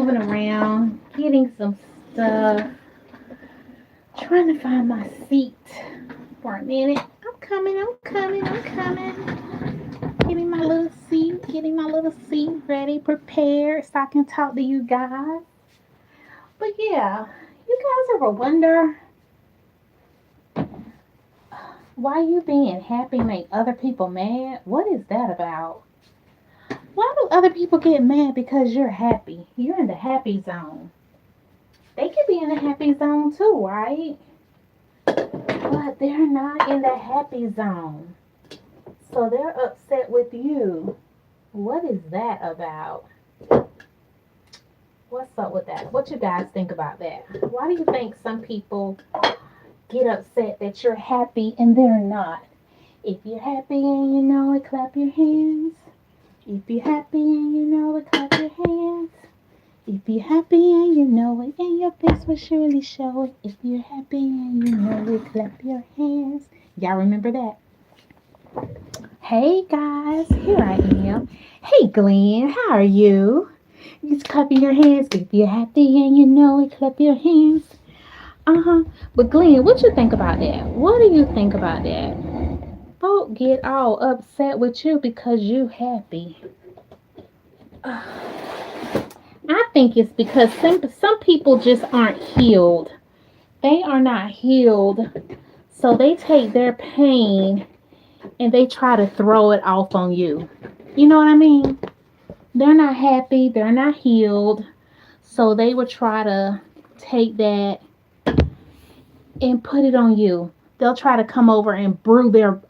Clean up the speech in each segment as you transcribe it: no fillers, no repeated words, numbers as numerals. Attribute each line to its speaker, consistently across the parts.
Speaker 1: moving around, getting some stuff, trying to find my seat for a minute. I'm coming. Getting my little seat ready, prepared so I can talk to you guys. But yeah, you guys ever wonder why you being happy make other people mad? What is that about? Why do other people get mad because you're happy? You're in the happy zone. They could be in the happy zone too, right? But they're not in the happy zone. So they're upset with you. What is that about? What's up with that? What you guys think about that? Why do you think some people get upset that you're happy and they're not? If you're happy and you know it, clap your hands. If you're happy and you know it, clap your hands. If you're happy and you know it, and your face will surely show it. If you're happy and you know it, clap your hands. Y'all remember that? Hey guys, here I am. Hey Glenn, how are you? You just clapping your hands. If you're happy and you know it, clap your hands. But Glenn, what you think about that? What do you think about that? Folk get all upset with you because you happy. I think it's because some people just aren't healed. They are not healed. So they take their pain and they try to throw it off on you. You know what I mean? They're not happy. They're not healed. So they would try to take that and put it on you. They'll try to come over and brew their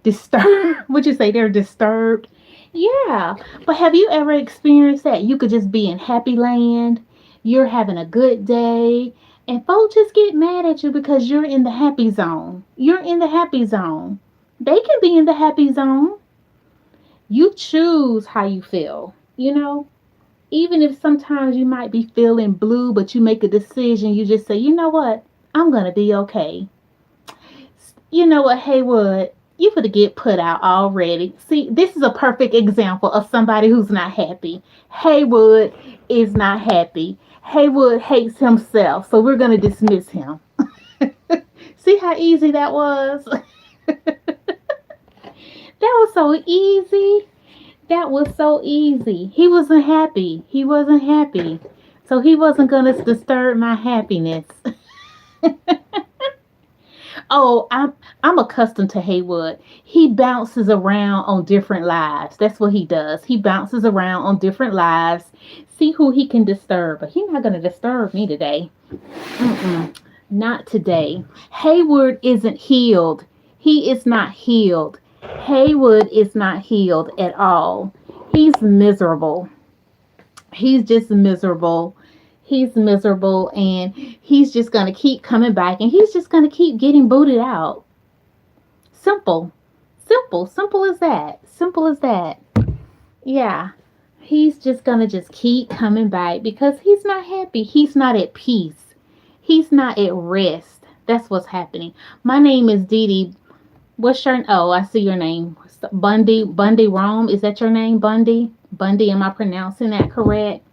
Speaker 1: disturbed. Would you say they're disturbed? Yeah. But have you ever experienced that? You could just be in happy land. You're having a good day. And folks just get mad at you because you're in the happy zone. You're in the happy zone. They can be in the happy zone. You choose how you feel. You know, even if sometimes you might be feeling blue, but you make a decision, you just say, you know what? I'm going to be okay. You know what, Haywood? You could get put out already. See, this is a perfect example of somebody who's not happy. Haywood is not happy. Haywood hates himself, so we're going to dismiss him. See how easy that was? That was so easy. That was so easy. He wasn't happy. He wasn't happy. So he wasn't going to disturb my happiness. Oh, I'm accustomed to Haywood. He bounces around on different lives. That's what he does. He bounces around on different lives. See who he can disturb. But he's not going to disturb me today. Mm-mm, not today. Haywood isn't healed. He is not healed. Haywood is not healed at all. He's miserable. He's just miserable. He's miserable and he's just going to keep coming back and he's just going to keep getting booted out. Simple. Simple as that. Simple as that. Yeah. He's just going to just keep coming back because he's not happy. He's not at peace. He's not at rest. That's what's happening. My name is Dee Dee. What's your... Oh, I see your name. Bundy Rome. Is that your name, Bundy? Bundy, am I pronouncing that correct?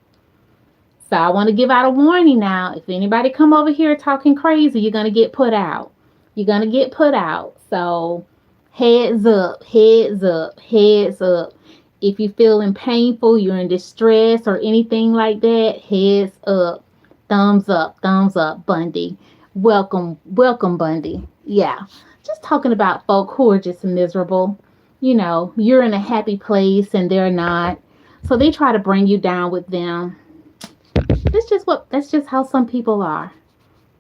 Speaker 1: So I want to give out a warning now. If anybody come over here talking crazy, you're going to get put out. You're going to get put out. So heads up, heads up, heads up. If you're feeling painful, you're in distress or anything like that, heads up. Thumbs up, Bundy. Welcome, Bundy. Yeah. Just talking about folk who are just miserable. You know, you're in a happy place and they're not. So they try to bring you down with them. That's just how some people are.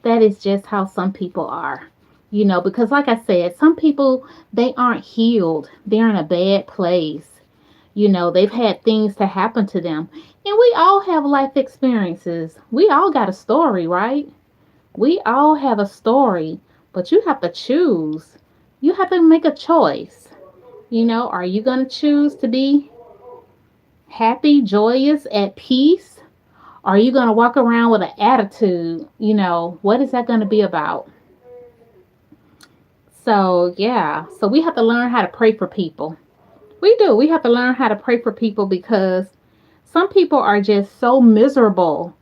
Speaker 1: That is just how some people are. You know, because like I said, some people, they aren't healed. They're in a bad place. You know, they've had things to happen to them. And we all have life experiences. We all got a story, right? We all have a story, but you have to choose. You have to make a choice. You know, are you going to choose to be happy, joyous, at peace? Are you going to walk around with an attitude? You know, what is that going to be about? So, yeah. So we have to learn how to pray for people. We do. We have to learn how to pray for people because Some people are just so miserable.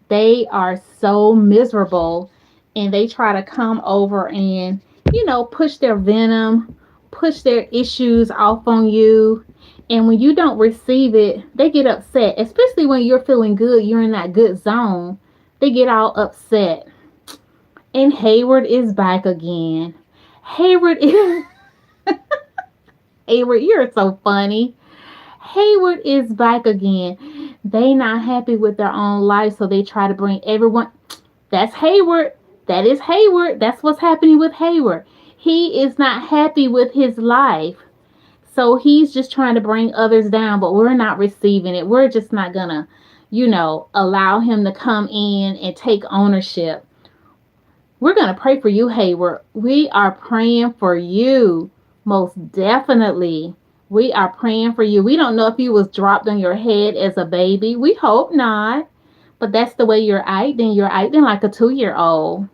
Speaker 1: They are so miserable, and they try to come over and, push their venom, push their issues off on you. And when you don't receive it, they get upset, especially when you're feeling good, you're in that good zone. They get all upset. And Hayward is back again. Hayward is Hayward, you're so funny. Hayward is back again. They not happy with their own life, so they try to bring everyone. That's Hayward. That is Hayward. That's what's happening with Hayward. He is not happy with his life. So he's just trying to bring others down, but we're not receiving it. We're just not gonna, allow him to come in and take ownership. We're gonna pray for you, Hayward. We are praying for you. Most definitely. We are praying for you. We don't know if you was dropped on your head as a baby. We hope not. But that's the way you're acting. You're acting like a 2-year-old.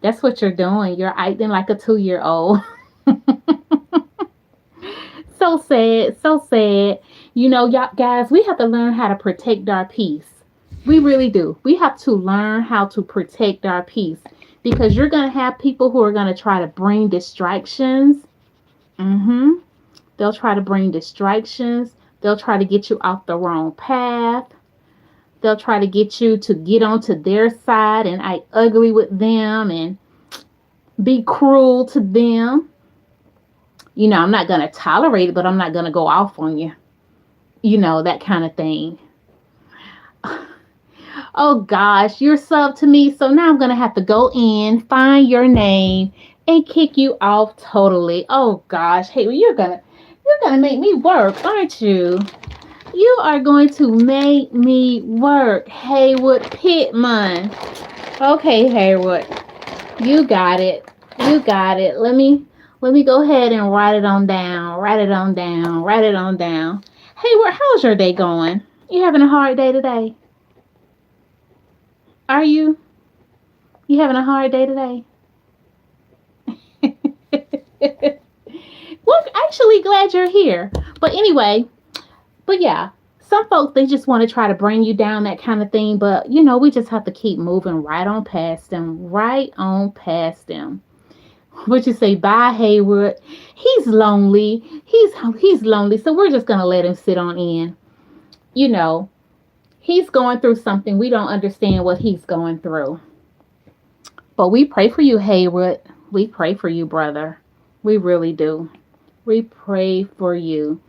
Speaker 1: That's what you're doing. You're acting like a 2-year-old. So sad. So sad. Y'all guys, we have to learn how to protect our peace. We really do. We have to learn how to protect our peace. Because you're going to have people who are going to try to bring distractions. They'll try to bring distractions. They'll try to get you off the wrong path. They'll try to get you to get onto their side and act ugly with them and be cruel to them. I'm not going to tolerate it, but I'm not going to go off on you. That kind of thing. Oh gosh, you're sub to me, so now I'm going to have to go in, find your name, and kick you off totally. Oh gosh, hey, well, you're gonna make me work, aren't you? You are going to make me work, Haywood Pittman. Okay, Haywood, you got it. You got it. Let me go ahead and write it on down. Write it on down. Write it on down. Haywood, how's your day going? You having a hard day today? Are you? You having a hard day today? Well, actually glad you're here. But anyway, yeah, some folks, they just want to try to bring you down, that kind of thing. But, we just have to keep moving right on past them. Right on past them. What you say? Bye, Haywood. He's lonely. He's lonely. So we're just going to let him sit on in. He's going through something. We don't understand what he's going through. But we pray for you, Haywood. We pray for you, brother. We really do. We pray for you.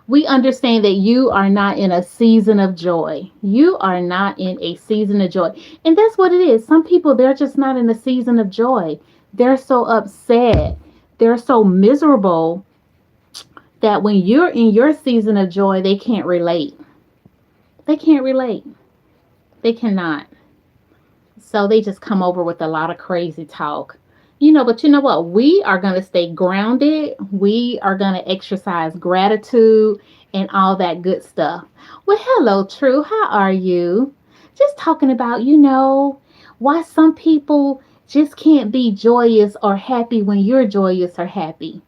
Speaker 1: We understand that you are not in a season of joy. You are not in a season of joy. And that's what it is. Some people, they're just not in a season of joy. They're so upset. They're so miserable that when you're in your season of joy, they can't relate. They can't relate. They cannot. So they just come over with a lot of crazy talk. But you know what? We are going to stay grounded. We are going to exercise gratitude and all that good stuff. Well, hello, True. How are you? Just talking about, why some people just can't be joyous or happy when you're joyous or happy.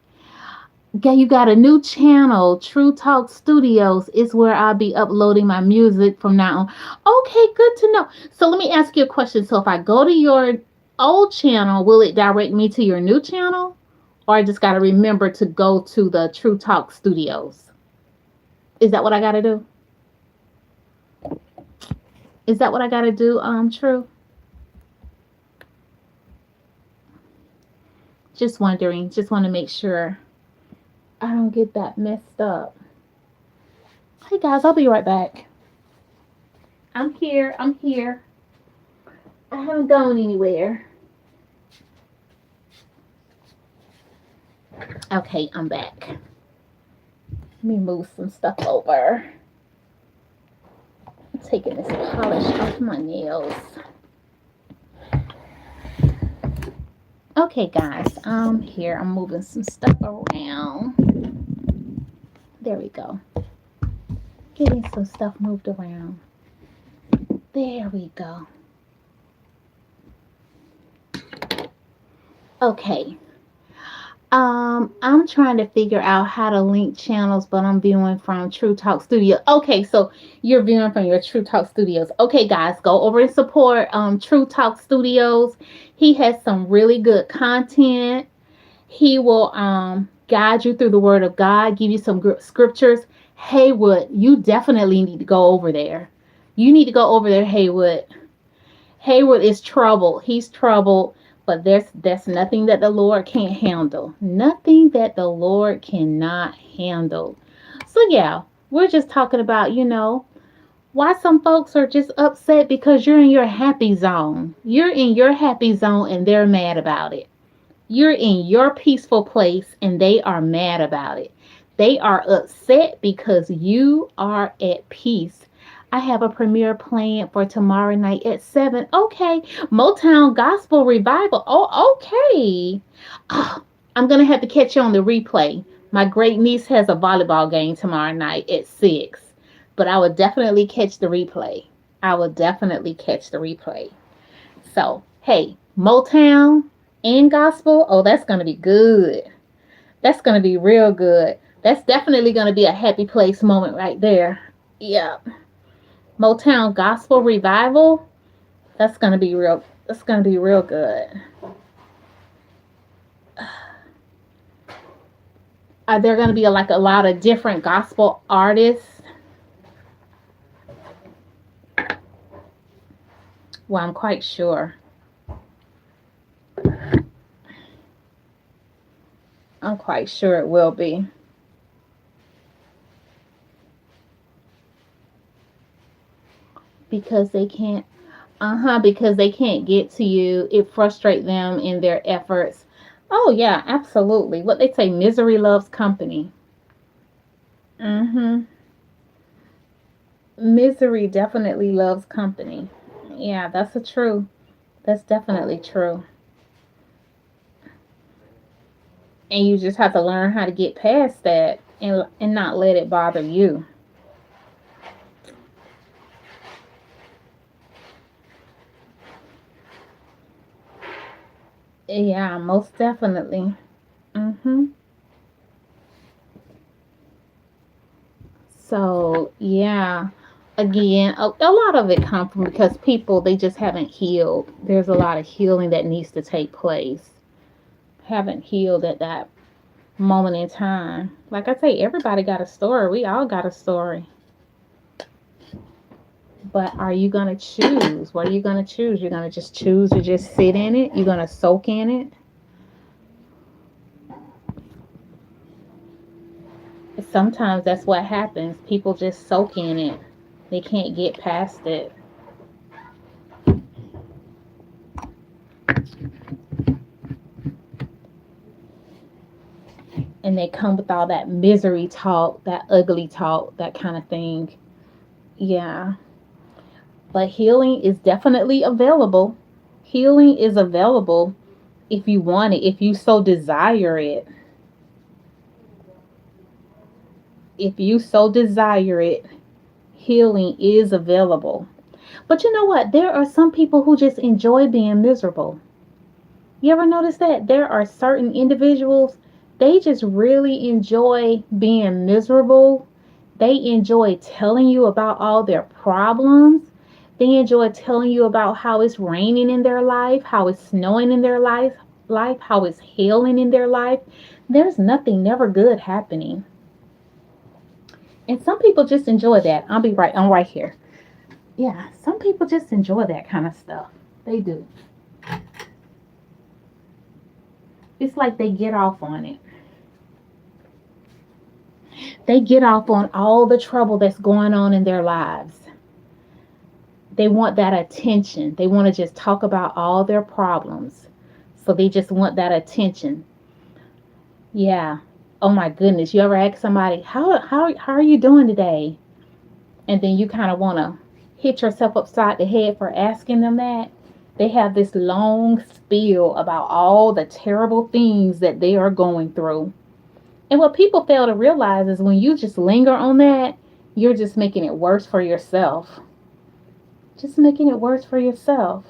Speaker 1: You got a new channel, True Talk Studios, is where I'll be uploading my music from now on. Okay, good to know. So let me ask you a question. So if I go to your old channel, will it direct me to your new channel? Or I just got to remember to go to the True Talk Studios? Is that what I got to do? Is that what I got to do, True? Just wondering. Just want to make sure I don't get that messed up. Hey guys, I'll be right back. I'm here. I haven't gone anywhere. Okay, I'm back. Let me move some stuff over. I'm taking this polish off my nails. Okay, guys, I'm here. I'm moving some stuff around. There we go. Getting some stuff moved around. There we go. Okay. I'm trying to figure out how to link channels, but I'm viewing from True Talk Studio. Okay, so you're viewing from your True Talk Studios. Okay, guys, go over and support True Talk Studios. He has some really good content. He will guide you through the Word of God, give you some scriptures. Haywood, you definitely need to go over there. You need to go over there, Haywood. Hayward is troubled. He's troubled, but there's nothing that the Lord can't handle. Nothing that the Lord cannot handle. So yeah, we're just talking about, why some folks are just upset because you're in your happy zone. You're in your happy zone and they're mad about it. You're in your peaceful place and they are mad about it. They are upset because you are at peace. I have a premiere planned for tomorrow night at 7. Okay. Motown Gospel Revival. Oh, okay. Oh, I'm going to have to catch you on the replay. My great niece has a volleyball game tomorrow night at 6. But I will definitely catch the replay. I will definitely catch the replay. So, hey, Motown and gospel, oh, that's going to be good. That's going to be real good. That's definitely going to be a happy place moment right there. Yeah. Motown Gospel Revival, that's going to be real good. Are there going to be like a lot of different gospel artists? Well, I'm quite sure. I'm quite sure it will be. Because they can't, because they can't get to you. It frustrates them in their efforts. Oh yeah, absolutely. What they say, misery loves company. Mm-hmm. Misery definitely loves company. Yeah, that's a true. That's definitely true. And you just have to learn how to get past that and not let it bother you. Yeah, most definitely. Mm-hmm. So yeah, again, a lot of it comes from because people they just haven't healed. There's a lot of healing that needs to take place. Haven't healed at that moment in time. Like I say, everybody got a story. We all got a story. But are you gonna choose? What are you gonna choose? You're gonna just choose to just sit in it. You're gonna soak in it. Sometimes that's what happens. People just soak in it. They can't get past it. And they come with all that misery talk, that ugly talk, that kind of thing. Yeah. But healing is definitely available. Healing is available if you want it, if you so desire it. If you so desire it, healing is available. But you know what? There are some people who just enjoy being miserable. You ever notice that? There are certain individuals, they just really enjoy being miserable. They enjoy telling you about all their problems. They enjoy telling you about how it's raining in their life, how it's snowing in their life, how it's hailing in their life. There's nothing never good happening. And some people just enjoy that. I'm right here. Yeah, some people just enjoy that kind of stuff. They do. It's like they get off on it. They get off on all the trouble that's going on in their lives. They want that attention. They want to just talk about all their problems. So they just want that attention. Yeah. Oh my goodness. You ever ask somebody, how are you doing today? And then you kind of want to hit yourself upside the head for asking them that. They have this long spiel about all the terrible things that they are going through. And what people fail to realize is when you just linger on that, you're just making it worse for yourself. Just making it worse for yourself.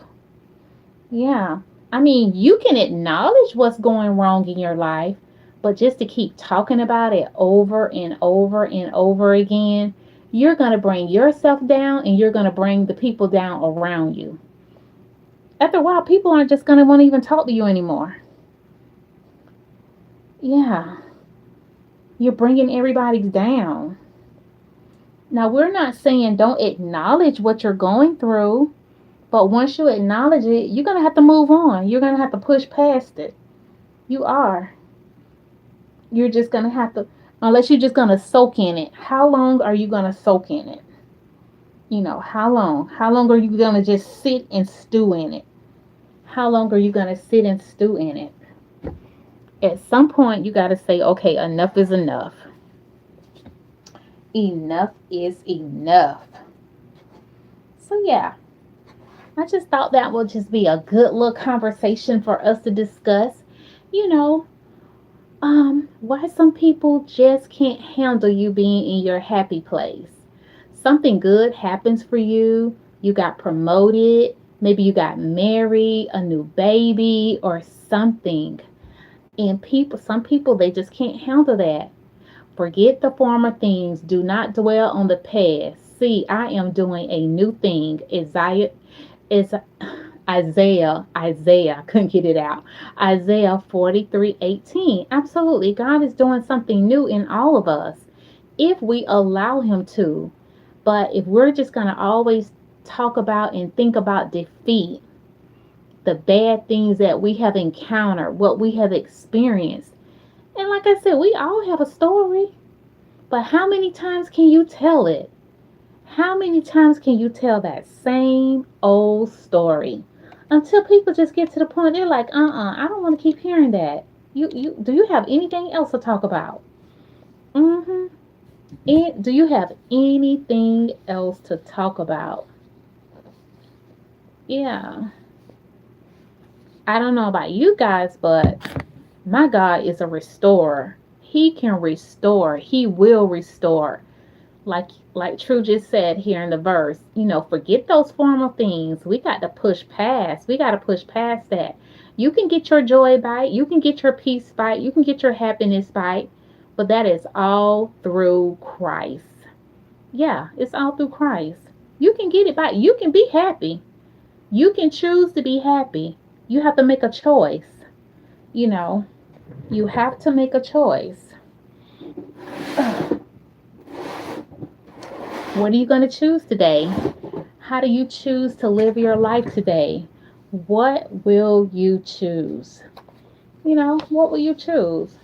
Speaker 1: Yeah. I mean, you can acknowledge what's going wrong in your life, But just to keep talking about it over and over and over again, you're going to bring yourself down and you're going to bring the people down around you. After a while, people aren't just going to want to even talk to you anymore. Yeah, you're bringing everybody down. Now, we're not saying don't acknowledge what you're going through, but once you acknowledge it, you're going to have to move on. You're going to have to push past it. You are. You're just going to have to, unless you're just going to soak in it. How long are you going to soak in it? How long? How long are you going to just sit and stew in it? How long are you going to sit and stew in it? At some point, you got to say, okay, enough is enough. Enough is enough. So, yeah, I just thought that would just be a good little conversation for us to discuss. You know, why some people just can't handle you being in your happy place. Something good happens for you. You got promoted. Maybe you got married, a new baby, or something. And some people, they just can't handle that. Forget the former things. Do not dwell on the past. See, I am doing a new thing. Is Isaiah, I couldn't get it out. Isaiah 43:18. Absolutely. God is doing something new in all of us if we allow Him to. But if we're just going to always talk about and think about defeat, the bad things that we have encountered, what we have experienced, and like I said, we all have a story, but how many times can you tell it? How many times can you tell that same old story until people just get to the point they're like, I don't want to keep hearing that. You do you have anything else to talk about? Mm-hmm. And do you have anything else to talk about? Yeah. I don't know about you guys, but my God is a restorer. He can restore. He will restore. Like True just said here in the verse, forget those formal things. We got to push past. We got to push past that. You can get your joy back. You can get your peace back. You can get your happiness back. But that is all through Christ. Yeah, it's all through Christ. You can get it back. You can be happy. You can choose to be happy. You have to make a choice. You know, you have to make a choice. What are you going to choose today? How do you choose to live your life today? What will you choose? What will you choose?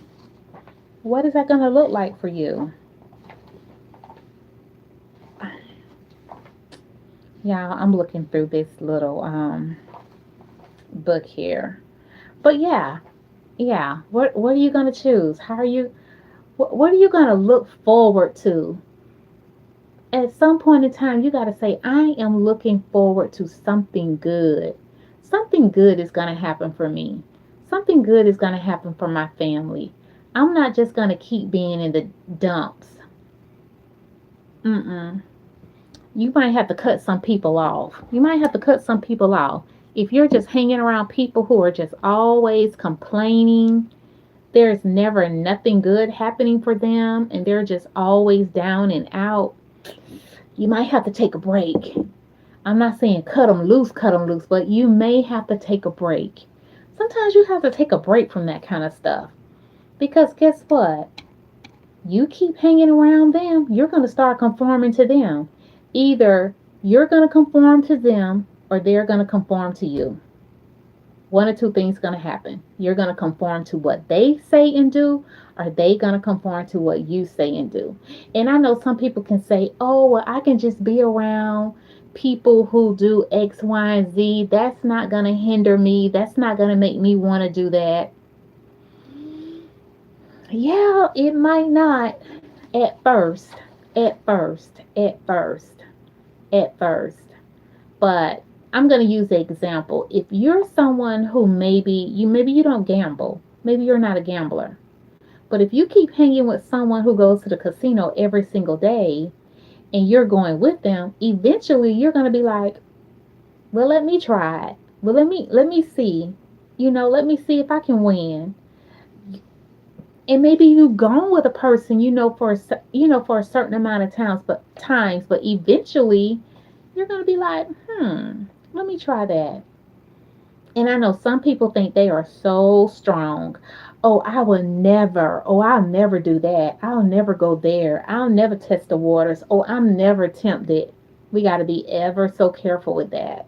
Speaker 1: What is that going to look like for you? Yeah, I'm looking through this little book here. But yeah. What are you going to choose? How are you what are you going to look forward to? At some point in time, you got to say, I am looking forward to something good. Something good is going to happen for me. Something good is going to happen for my family. I'm not just going to keep being in the dumps. Mm-mm. You might have to cut some people off. You might have to cut some people off. If you're just hanging around people who are just always complaining, there's never nothing good happening for them, and they're just always down and out, you might have to take a break. I'm not saying cut them loose, but you may have to take a break. Sometimes you have to take a break from that kind of stuff. Because guess what? You keep hanging around them, you're going to start conforming to them. Either you're going to conform to them or they're going to conform to you. One or two things going to happen. You're going to conform to what they say and do, or they going to conform to what you say and do. And I know some people can say, oh, well, I can just be around people who do X, Y, and Z. That's not going to hinder me. That's not going to make me want to do that. Yeah, it might not at first, at first. But I'm going to use the example. If you're someone who maybe you don't gamble, maybe you're not a gambler. But if you keep hanging with someone who goes to the casino every single day and you're going with them, eventually you're going to be like, well, let me try it. Well, let me see. Let me see if I can win. And maybe you've gone with a person, for a certain amount of but eventually you're going to be like, let me try that. And I know some people think they are so strong. Oh, I'll never do that. I'll never go there. I'll never test the waters. Oh, I'm never tempted. We got to be ever so careful with that.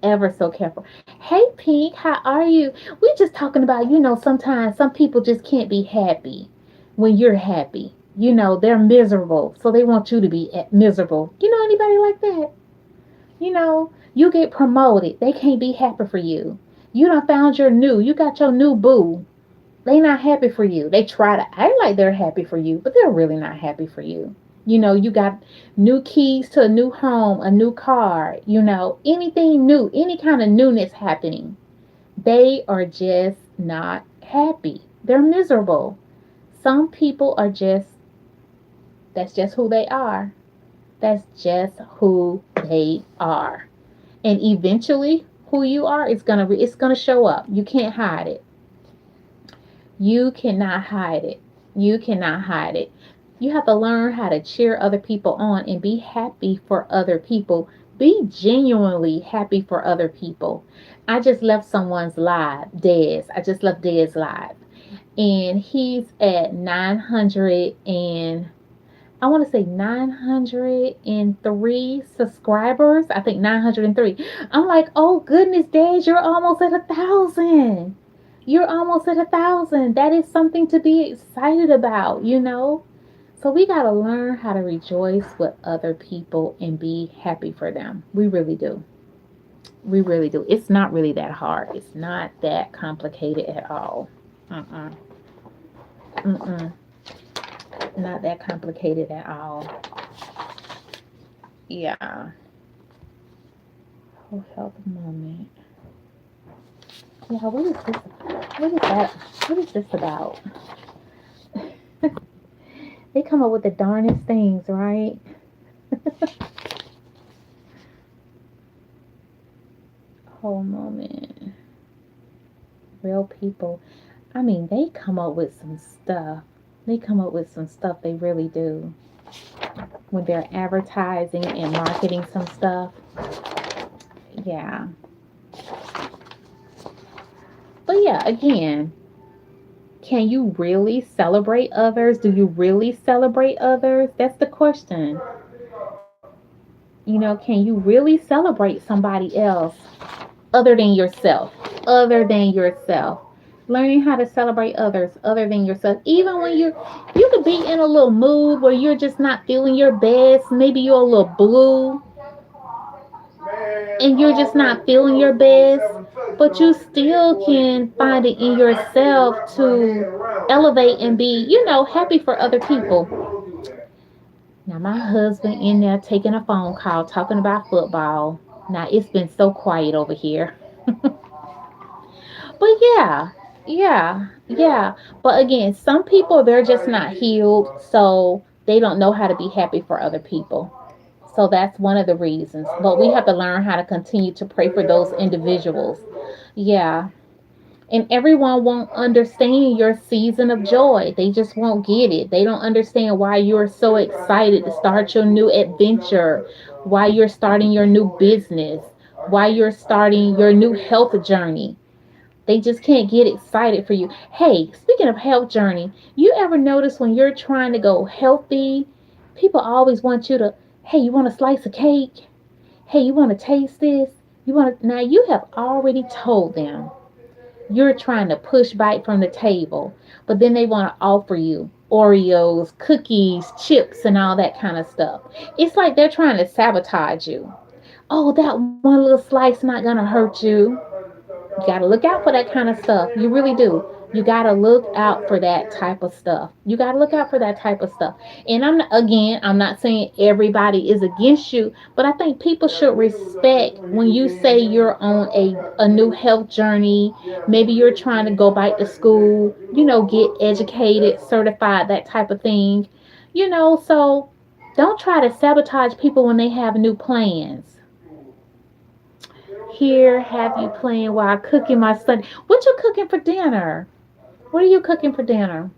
Speaker 1: Ever so careful. Hey, Pink, how are you? We're just talking about, sometimes some people just can't be happy when you're happy. They're miserable, so they want you to be miserable. You know anybody like that? You get promoted. They can't be happy for you. You got your new boo. They not happy for you. They try to act like they're happy for you, but they're really not happy for you. You got new keys to a new home, a new car, anything new, any kind of newness happening. They are just not happy. They're miserable. Some people are that's just who they are. That's just who they are. And eventually who you are it's gonna show up. You can't hide it. You cannot hide it. You cannot hide it. You have to learn how to cheer other people on and be happy for other people. Be genuinely happy for other people. I just left someone's live, Dez. I just left Dez live. And he's at 900 and I want to say 903 subscribers. I think 903. I'm like, oh goodness, Dad, you're almost at 1,000. You're almost at 1,000. That is something to be excited about. So we got to learn how to rejoice with other people and be happy for them. We really do. We really do. It's not really that hard. It's not that complicated at all. Uh-uh. Mm-mm. Not that complicated at all. Yeah. Oh, health moment. Yeah, what is this? What is that? What is this about? They come up with the darnest things, right? Whole moment. Real people. I mean, they come up with some stuff. They come up with some stuff, they really do. When they're advertising and marketing some stuff. Yeah. But yeah, again, can you really celebrate others? Do you really celebrate others? That's the question. Can you really celebrate somebody else other than yourself? Other than yourself. Learning how to celebrate others other than yourself. Even when you could be in a little mood where you're just not feeling your best. Maybe you're a little blue and you're just not feeling your best, but you still can find it in yourself to elevate and be, happy for other people. Now, my husband in there taking a phone call talking about football. Now, it's been so quiet over here. But yeah. But again, some people, they're just not healed, so they don't know how to be happy for other people. So that's one of the reasons. But we have to learn how to continue to pray for those individuals. Yeah. And everyone won't understand your season of joy. They just won't get it. They don't understand why you're so excited to start your new adventure, why you're starting your new business, why you're starting your new health journey. They just can't get excited for you. Hey, speaking of health journey, you ever notice when you're trying to go healthy, people always want you to, hey, you want a slice of cake? Hey, you want to taste this? Now you have already told them you're trying to push back from the table, but then they want to offer you Oreos, cookies, chips, and all that kind of stuff. It's like they're trying to sabotage you. Oh, that one little slice not gonna hurt you. You got to look out for that kind of stuff. You really do. You got to look out for that type of stuff. You got to look out for that type of stuff. And I'm not saying everybody is against you, but I think people should respect when you say you're on a new health journey. Maybe you're trying to go back to school, get educated, certified, that type of thing. So don't try to sabotage people when they have new plans. Here, have you playing while cooking my son. What you cooking for dinner? What are you cooking for dinner?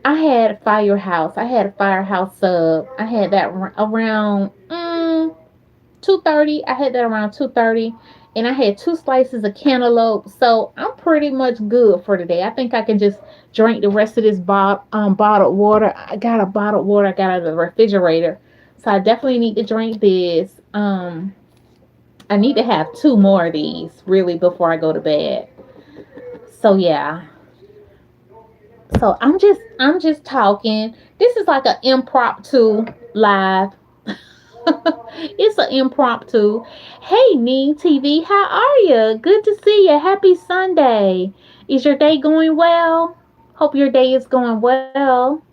Speaker 1: I had Firehouse. I had a Firehouse sub. I had that around 2:30. I had that around 2:30, and I had two slices of cantaloupe. So I'm pretty much good for today. I think I can just drink the rest of this bottled water. I got a bottled water I got out of the refrigerator, so I definitely need to drink this. I need to have two more of these really before I go to bed. So yeah. So I'm just talking. This is like an impromptu live. It's an impromptu. Hey, Ning TV, how are you? Good to see you. Happy Sunday. Is your day going well? Hope your day is going well.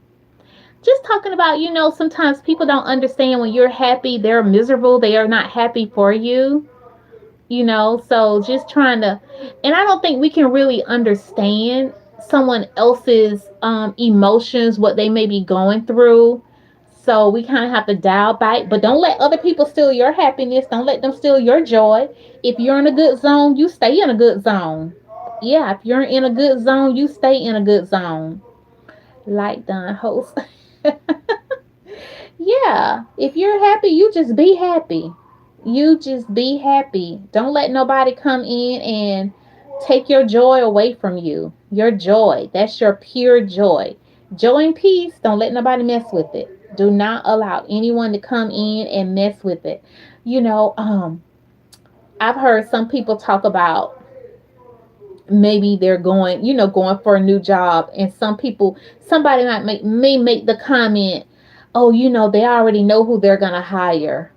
Speaker 1: Just talking about, sometimes people don't understand when you're happy, they're miserable, they are not happy for you. So just trying to, and I don't think we can really understand someone else's emotions, what they may be going through. So we kind of have to dial back, but don't let other people steal your happiness. Don't let them steal your joy. If you're in a good zone, you stay in a good zone. Yeah, if you're in a good zone, you stay in a good zone. Like Don host. Yeah, if you're happy, you just be happy. You just be happy. Don't let nobody come in and take your joy away from you. Your joy, that's your pure joy. Joy and peace, don't let nobody mess with it. Do not allow anyone to come in and mess with it. You know, um, I've heard some people talk about maybe they're going for a new job, and somebody may make the comment, oh, they already know who they're gonna hire.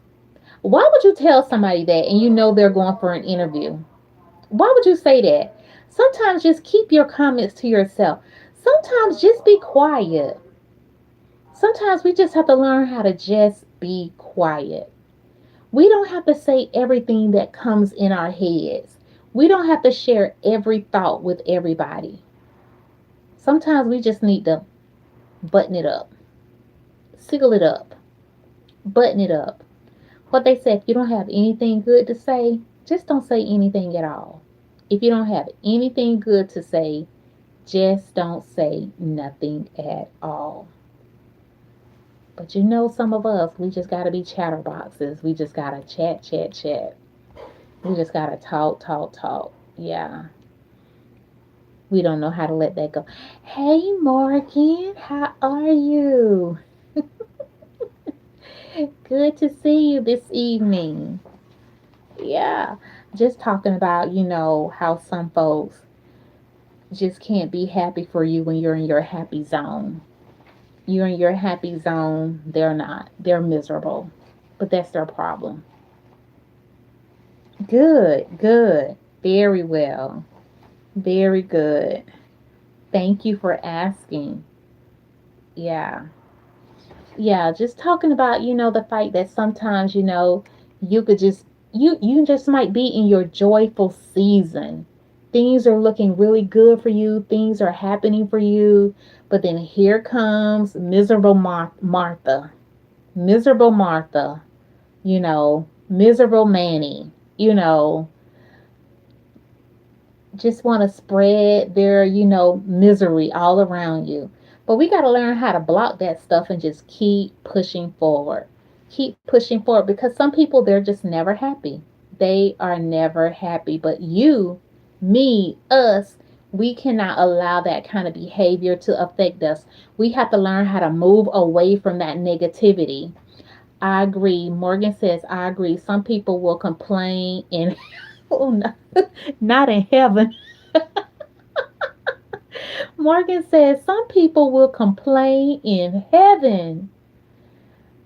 Speaker 1: Why would you tell somebody that and they're going for an interview? Why would you say that? Sometimes just keep your comments to yourself. Sometimes just be quiet. Sometimes we just have to learn how to just be quiet. We don't have to say everything that comes in our heads. We don't have to share every thought with everybody. Sometimes we just need to button it up, seal it up, button it up. What they say, if you don't have anything good to say, just don't say anything at all. If you don't have anything good to say, just don't say nothing at all. But some of us, we just got to be chatterboxes. We just got to chat, chat, chat. We just got to talk, talk, talk. Yeah. We don't know how to let that go. Hey, Morgan, how are you? Good to see you this evening. Yeah. Just talking about, how some folks just can't be happy for you when you're in your happy zone. You're in your happy zone, they're not. They're miserable. But that's their problem. Good, good. Very well. Very good. Thank you for asking. Yeah. Yeah, just talking about, the fact that sometimes, you could just you just might be in your joyful season. Things are looking really good for you, things are happening for you, but then here comes miserable Martha. Miserable Martha, miserable Manny, you know, just want to spread their, misery all around you. But we got to learn how to block that stuff and just keep pushing forward. Keep pushing forward because some people, they're just never happy. They are never happy. But you, me, us, we cannot allow that kind of behavior to affect us. We have to learn how to move away from that negativity. I agree. Morgan says, I agree. Some people will complain and, oh, no, not in heaven. Morgan says some people will complain in heaven.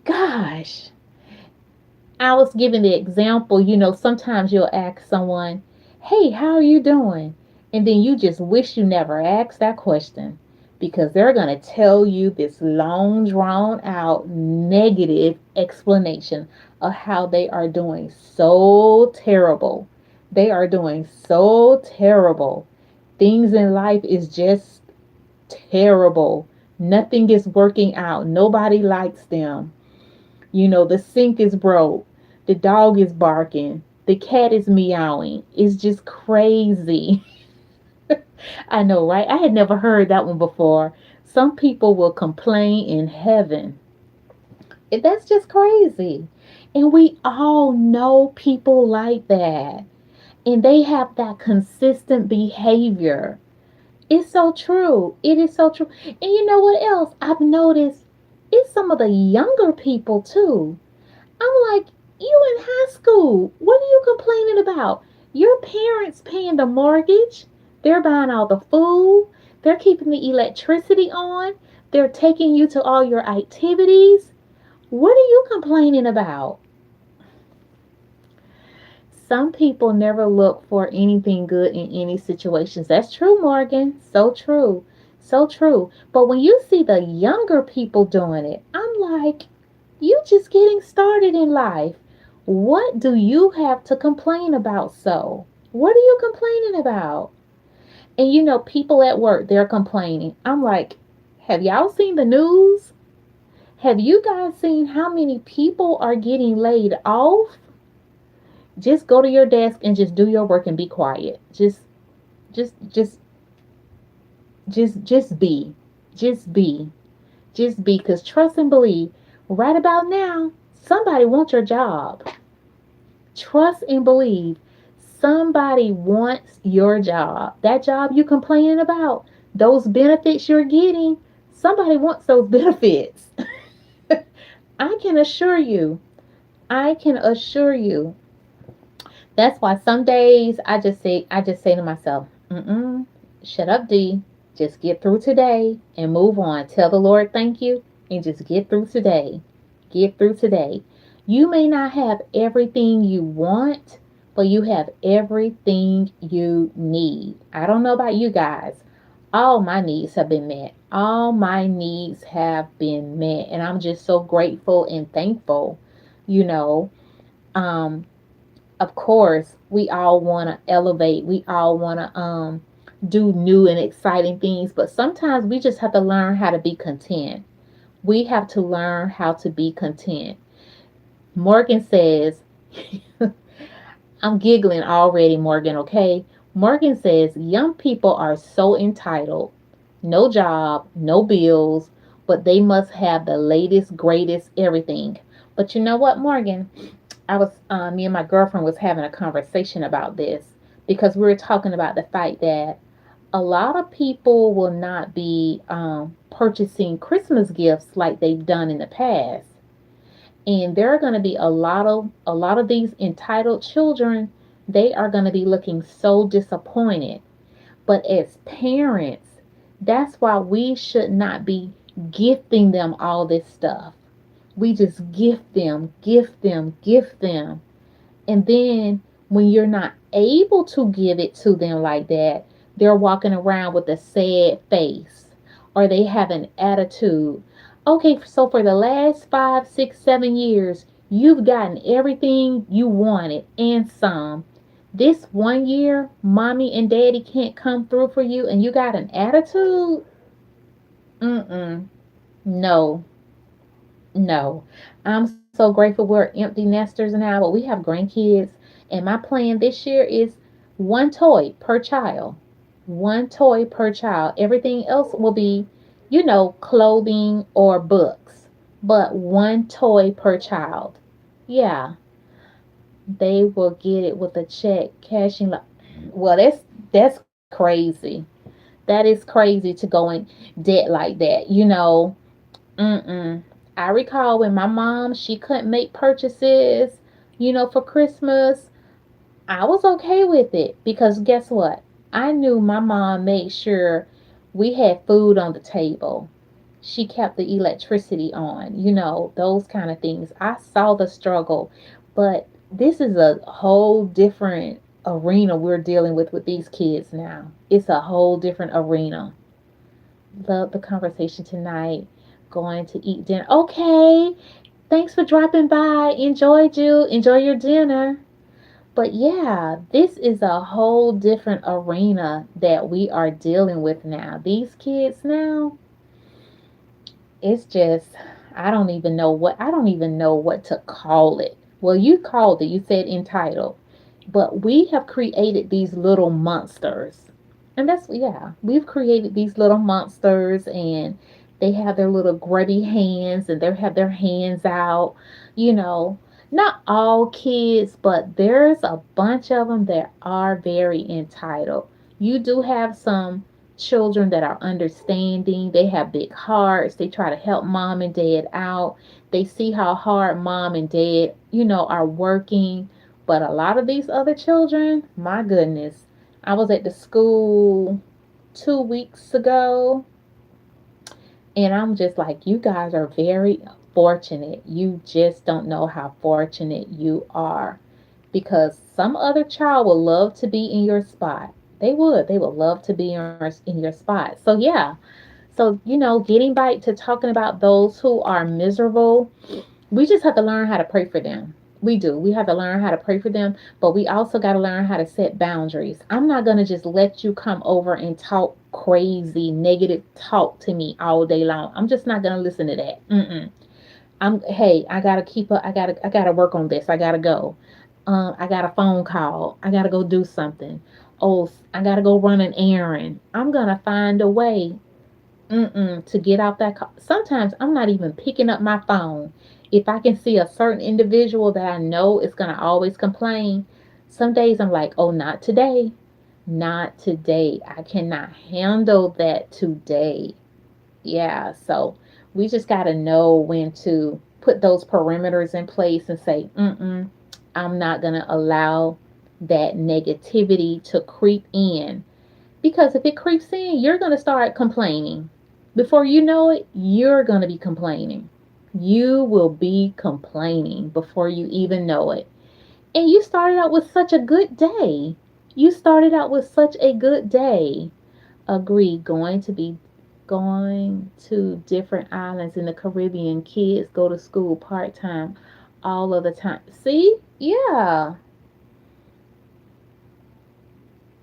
Speaker 1: Gosh. I was giving the example, sometimes you'll ask someone, hey, how are you doing? And then you just wish you never asked that question because they're going to tell you this long, drawn out negative explanation of how they are doing so terrible. They are doing so terrible. Things in life is just terrible. Nothing is working out. Nobody likes them. The sink is broke. The dog is barking. The cat is meowing. It's just crazy. I know, right? I had never heard that one before. Some people will complain in heaven. That's just crazy. And we all know people like that. And they have that consistent behavior. It's so true. It is so true. And you know what else? I've noticed it's some of the younger people too. I'm like, you in high school. What are you complaining about? Your parents paying the mortgage. They're buying all the food. They're keeping the electricity on. They're taking you to all your activities. What are you complaining about? Some people never look for anything good in any situations. That's true, Morgan. So true. So true. But when you see the younger people doing it, I'm like, you just getting started in life. What do you have to complain about? So, what are you complaining about? And you know, people at work, they're complaining. I'm like, have y'all seen the news? Have you guys seen how many people are getting laid off? Just go to your desk and just do your work and be quiet. Just, just, just be. Just be. Just be. Because trust and believe, right about now, somebody wants your job. Trust and believe, somebody wants your job. That job you complaining about, those benefits you're getting, somebody wants those benefits. I can assure you. I can assure you. That's why some days I just say to myself, shut up, D. Just get through today and move on. Tell the Lord thank you and just get through today. Get through today. You may not have everything you want, but you have everything you need. I don't know about you guys. All my needs have been met. All my needs have been met. And I'm just so grateful and thankful, you know. Um, of course, we all want to elevate. We all want to do new and exciting things, but sometimes we just have to learn how to be content. We have to learn how to be content. Morgan says, I'm giggling already, Morgan, okay? Morgan says, young people are so entitled. No job, no bills, but they must have the latest, greatest everything. But you know what, Morgan? Me and my girlfriend was having a conversation about this because we were talking about the fact that a lot of people will not be purchasing Christmas gifts like they've done in the past, and there are going to be a lot of these entitled children. They are going to be looking so disappointed. But as parents, that's why we should not be gifting them all this stuff. We just gift them, gift them, gift them. And then when you're not able to give it to them like that, they're walking around with a sad face or they have an attitude. Okay, so for the last 5, 6, 7 years, you've gotten everything you wanted and some. This one year, mommy and daddy can't come through for you and you got an attitude? Mm-mm. No, no. I'm so grateful we're empty nesters now, but we have grandkids. And my plan this year is one toy per child. One toy per child. Everything else will be, clothing or books. But one toy per child. Yeah, they will get it with a check, cashing. Well, that's crazy. That is crazy to go in debt like that. Mm-mm. I recall when my mom, she couldn't make purchases, for Christmas. I was okay with it because guess what? I knew my mom made sure we had food on the table. She kept the electricity on, those kind of things. I saw the struggle, but this is a whole different arena we're dealing with these kids now. It's a whole different arena. Love the conversation tonight. Going to eat dinner. Okay. Thanks for dropping by. Enjoyed you. Enjoy your dinner. But yeah, this is a whole different arena that we are dealing with now. These kids now, it's just I don't even know what to call it. Well, you called it. You said entitled. But we have created these little monsters. And that's, yeah, we've created these little monsters, and they have their little grubby hands, and they have their hands out, you know. Not all kids, but there's a bunch of them that are very entitled. You do have some children that are understanding. They have big hearts. They try to help mom and dad out. They see how hard mom and dad, are working. But a lot of these other children, my goodness, I was at the school 2 weeks ago, and I'm just like, you guys are very fortunate. You just don't know how fortunate you are, because some other child would love to be in your spot. They would. They would love to be in your spot. So, yeah. So, getting back to talking about those who are miserable, we just have to learn how to pray for them. We do. We have to learn how to pray for them, but we also got to learn how to set boundaries. I'm not going to just let you come over and talk crazy, negative talk to me all day long. I'm just not going to listen to that. Hey, I got to keep up. I got to work on this. I got to go. I got a phone call. I got to go do something. Oh, I got to go run an errand. I'm going to find a way to get out that call. Sometimes I'm not even picking up my phone. If I can see a certain individual that I know is going to always complain, some days I'm like, oh, not today. Not today. I cannot handle that today. Yeah, so we just got to know when to put those perimeters in place and say, I'm not going to allow that negativity to creep in, because if it creeps in, you're going to start complaining. Before you know it, you're going to be complaining. You will be complaining before you even know it. And you started out with such a good day. You started out with such a good day. Agree, going to different islands in the Caribbean. Kids go to school part time all of the time. See? Yeah.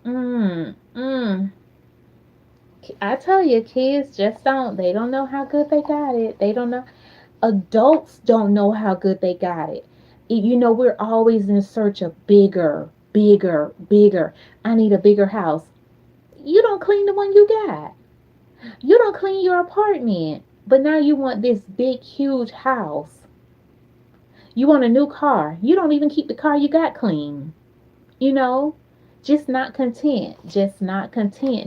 Speaker 1: Mm, mm. I tell you, kids just they don't know how good they got it. They don't know. Adults don't know how good they got it. We're always in search of bigger, bigger, bigger. I need a bigger house. You don't clean the one you got. You don't clean your apartment. But now you want this big, huge house. You want a new car. You don't even keep the car you got clean. You know, just not content,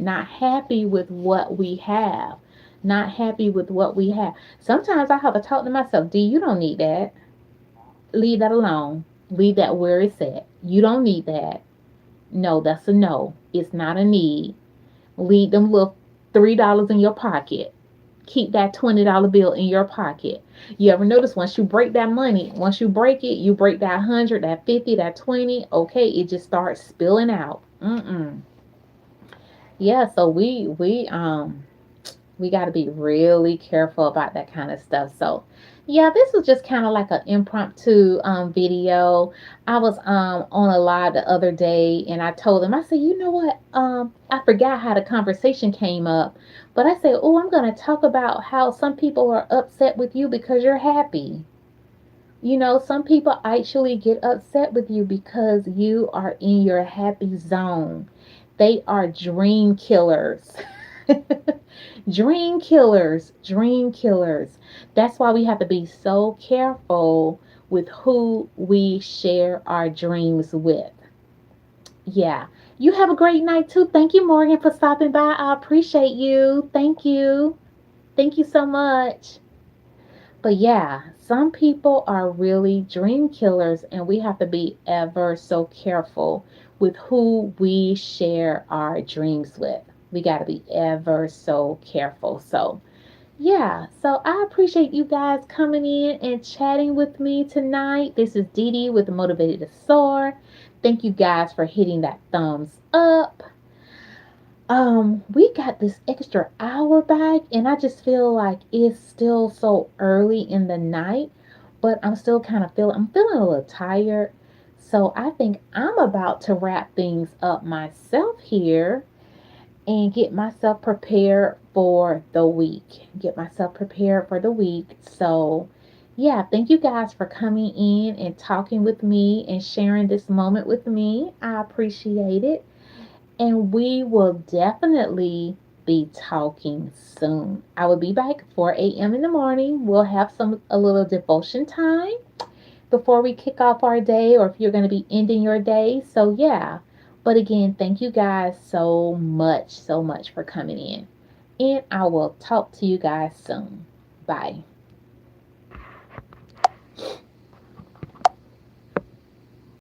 Speaker 1: not happy with what we have, not happy with what we have. Sometimes I have to talk to myself, D, you don't need that. Leave that alone. Leave that where it's at. You don't need that. No, that's a no. It's not a need. Leave them little $3 in your pocket. Keep that $20 bill in your pocket. You ever notice, once you break that money, once you break it, you break that 100, that 50, that 20, okay, it just starts spilling out. Yeah, so we got to be really careful about that kind of stuff. So, yeah, this was just kind of like an impromptu video. I was on a live the other day, and I told them, I said, you know what? I forgot how the conversation came up, but I said, oh, I'm going to talk about how some people are upset with you because you're happy. Some people actually get upset with you because you are in your happy zone. They are dream killers. Dream killers, dream killers. That's why we have to be so careful with who we share our dreams with. Yeah. You have a great night too. Thank you, Morgan, for stopping by. I appreciate you. Thank you. Thank you so much. But yeah, some people are really dream killers, and we have to be ever so careful with who we share our dreams with. We got to be ever so careful. So, yeah, so I appreciate you guys coming in and chatting with me tonight. This is Dee Dee with the Motivated to Soar. Thank you guys for hitting that thumbs up. We got this extra hour back, and I just feel like it's still so early in the night, but I'm still I'm feeling a little tired. So I think I'm about to wrap things up myself here and get myself prepared for the week. Get myself prepared for the week. So, yeah, thank you guys for coming in and talking with me and sharing this moment with me. I appreciate it. And we will definitely be talking soon. I will be back 4 a.m. in the morning. We'll have a little devotion time before we kick off our day, or if you're going to be ending your day. So yeah. But again, thank you guys so much for coming in. And I will talk to you guys soon. Bye.